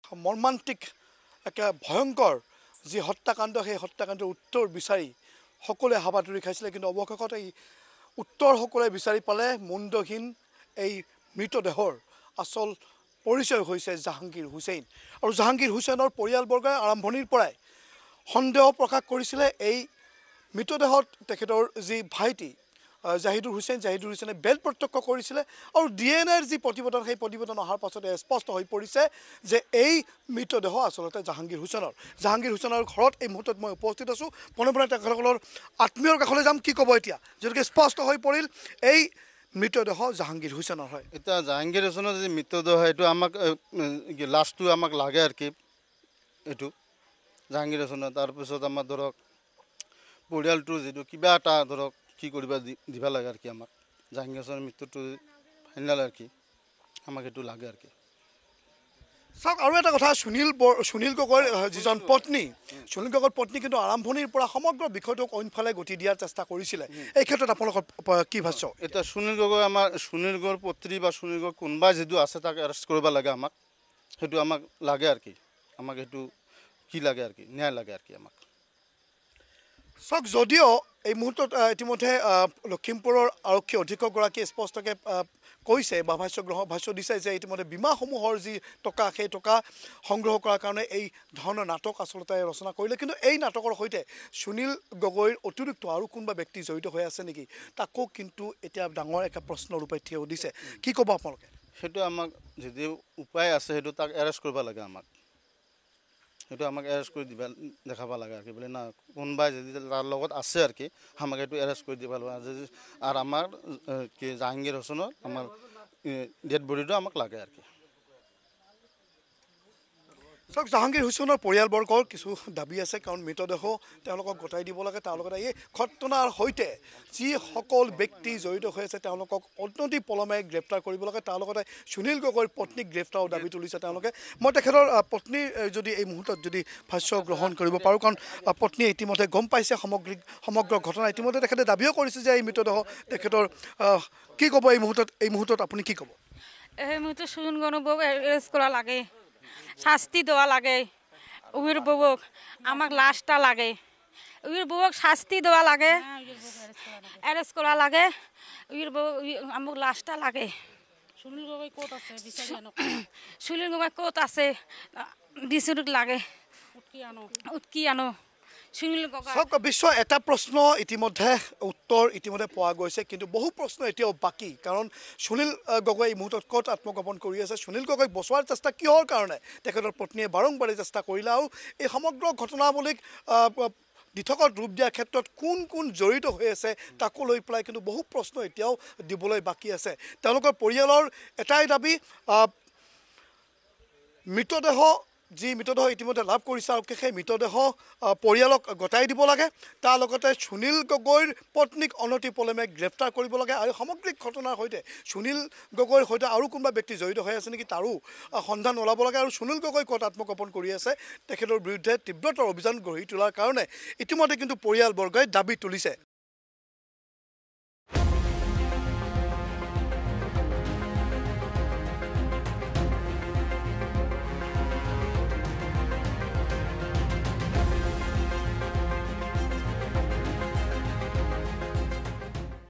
মৰ্মান্তিক একে ভয়ংকৰ যি হত্যাকাণ্ড সেই হত্যাকাণ্ডৰ উত্তৰ বিচাৰি সকলোৱে হাবাথুৰি খাইছিলে কিন্তু অৱশেষত এই উত্তৰ সকলোৱে বিচাৰি পালে মুণ্ডহীন এই মৃতদেহৰ আচল পৰিচয় হৈছে জাহাংগীৰ হুছেইন আৰু জাহাংগীৰ হুছেইনৰ পৰিয়ালবৰ্গই আৰম্ভণিৰ পৰাই সন্দেহ প্ৰকাশ কৰিছিলে এই মৃতদেহত তেখেতৰ যি ভাইটি জাহিদুৰ হুছেইনে বেল প্ৰত্যক্ষ কৰিছিলে আৰু ডিএনএৰ যি প্ৰতিবেদন সেই প্ৰতিবেদন অহাৰ পাছতে স্পষ্ট হৈ পৰিছে যে এই মৃতদেহ আচলতে জাহাংগীৰ হুছেইনৰ ঘৰত এই মুহূৰ্তত মই উপস্থিত আছোঁ পোনে তেখেতসকলৰ আত্মীয়ৰ কাষলৈ যাম কি ক'ব এতিয়া যদিকে স্পষ্ট হৈ পৰিল এই মৃতদেহ জাহাংগীৰ হুছেইনৰ হয় এতিয়া জাহাংগীৰ হুছেইনৰ যি মৃতদেহ এইটো আমাক লাষ্টটো আমাক লাগে আৰু কি এইটো জাহাংগীৰ হুছেইনৰ তাৰপিছত আমাৰ ধৰক পৰিয়ালটোৰ যিটো কিবা এটা ধৰক কি কৰিব দিব লাগে আৰু কি আমাক জাহাংগীৰ হুছেইনৰ মৃত্যুটো ফাইনেল আৰু কি আমাক সেইটো লাগে আৰু কি চাওক আৰু এটা কথা সুনীল গগৈৰ যিজন পত্নী সুনীল গগৈৰ পত্নী কিন্তু আৰম্ভণিৰ পৰা সমগ্ৰ বিষয়টোক অইনফালে গতি দিয়াৰ চেষ্টা কৰিছিলে এই ক্ষেত্ৰত আপোনালোকৰ কি ভাষ্য এতিয়া সুনীল গগৈৰ পত্নী বা সুনীল গগৈ কোনোবা যিটো আছে তাক এৰেষ্ট কৰিব লাগে আমাক সেইটো আমাক লাগে আৰু কি আমাক সেইটো কি লাগে আৰু কি ন্যায় লাগে আৰু কি আমাক চাওক যদিও এই মুহূৰ্তত ইতিমধ্যে লখিমপুৰৰ আৰক্ষী অধীক্ষকগৰাকীয়ে স্পষ্টকৈ কৈছে বা ভাষ্য দিছে যে ইতিমধ্যে বীমাসমূহৰ যি টকা সেই টকা সংগ্ৰহ কৰাৰ কাৰণে এই ধৰণৰ নাটক আচলতে ৰচনা কৰিলে কিন্তু এই নাটকৰ সৈতে সুনীল গগৈৰ অতিৰিক্ত আৰু কোনোবা ব্যক্তি জড়িত হৈ আছে নেকি তাকো কিন্তু এতিয়া ডাঙৰ এটা প্ৰশ্নৰ ৰূপে থিয় দিছে কি ক'ব আপোনালোকে সেইটো আমাক যদি উপায় আছে সেইটো তাক এৰেষ্ট কৰিব লাগে আমাক সেইটো আমাক এৰেষ্ট কৰি দিব দেখাব লাগে আৰু কি বোলে না কোনোবাই যদি তাৰ লগত আছে আৰু কি আমাক এইটো এৰেষ্ট কৰি দিব লাগে আৰু আমাৰ কি জাহাংগীৰ হুছেইনৰ আমাৰ ডেড বডিটো আমাক লাগে আৰু কি চাওক জাহাংগীৰ হুছেইনৰ পৰিয়ালবৰ্গৰ কিছু দাবী আছে কাৰণ মৃতদেহ তেওঁলোকক গতাই দিব লাগে তাৰ লগতে এই ঘটনাৰ সৈতে যিসকল ব্যক্তি জড়িত হৈ আছে তেওঁলোকক অনতি পলমে গ্ৰেপ্তাৰ কৰিব লাগে তাৰ লগতে সুনীল গগৈৰ পত্নীক গ্ৰেপ্তাৰৰ দাবী তুলিছে তেওঁলোকে মই তেখেতৰ পত্নীৰ যদি এই মুহূৰ্তত যদি ভাষ্য গ্ৰহণ কৰিব পাৰোঁ কাৰণ পত্নীয়ে ইতিমধ্যে গম পাইছে সমগ্ৰ ঘটনা ইতিমধ্যে তেখেতে দাবীও কৰিছে যে এই মৃতদেহ তেখেতৰ কি ক'ব এই মুহূৰ্তত আপুনি কি ক'ব এই মুহূৰ্তত সুনীল গগৈক এৰেষ্ট কৰা লাগে শাস্তি দেওয়া লাগে উইর বউক আমাক লাশটা লাগে উইর বউক শাস্তি দেওয়া লাগে এরেস্ট করা লাগে উইর বউ আমাক লাশটা লাগে সুনীল গগৈ ক'ত আছে বিচাৰক লাগে উৎকি আনো সুনীল গগৈ সব বিশ্ব এটা প্ৰশ্ন ইতিমধ্যে উত্তৰ পোৱা গৈছে কিন্তু বহু প্ৰশ্ন এতিয়াও বাকী কাৰণ সুনীল গগৈ এই মুহূৰ্তত ক'ত আত্মগোপন কৰি আছে সুনীল গগৈক বচোৱাৰ চেষ্টা কিহৰ কাৰণে তেখেতৰ পত্নীয়ে বাৰম্বাৰে চেষ্টা কৰিলে আৰু এই সমগ্ৰ ঘটনাৱলীক দিঠকত ৰূপ দিয়াৰ ক্ষেত্ৰত কোন জড়িত হৈ আছে তাকো লৈ পেলাই কিন্তু বহু প্ৰশ্ন এতিয়াও দিবলৈ বাকী আছে তেওঁলোকৰ পৰিয়ালৰ এটাই দাবী মৃতদেহ ইতিমধ্যে লাভ কৰিছে আৰু সেই মৃতদেহ পৰিয়ালক গতাই দিব লাগে তাৰ লগতে সুনীল গগৈৰ পত্নীক অনতি পলমে গ্ৰেপ্তাৰ কৰিব লাগে আৰু সামগ্ৰিক ঘটনাৰ সৈতে সুনীল গগৈৰ সৈতে আৰু কোনোবা ব্যক্তি জড়িত হৈ আছে নেকি তাৰো সন্ধান ওলাব লাগে আৰু সুনীল গগৈ ক'ত আত্মগোপন কৰি আছে তেখেতৰ বিৰুদ্ধে তীব্ৰতৰ অভিযান গঢ়ি তোলাৰ কাৰণে ইতিমধ্যে কিন্তু পৰিয়ালবৰ্গই দাবী তুলিছে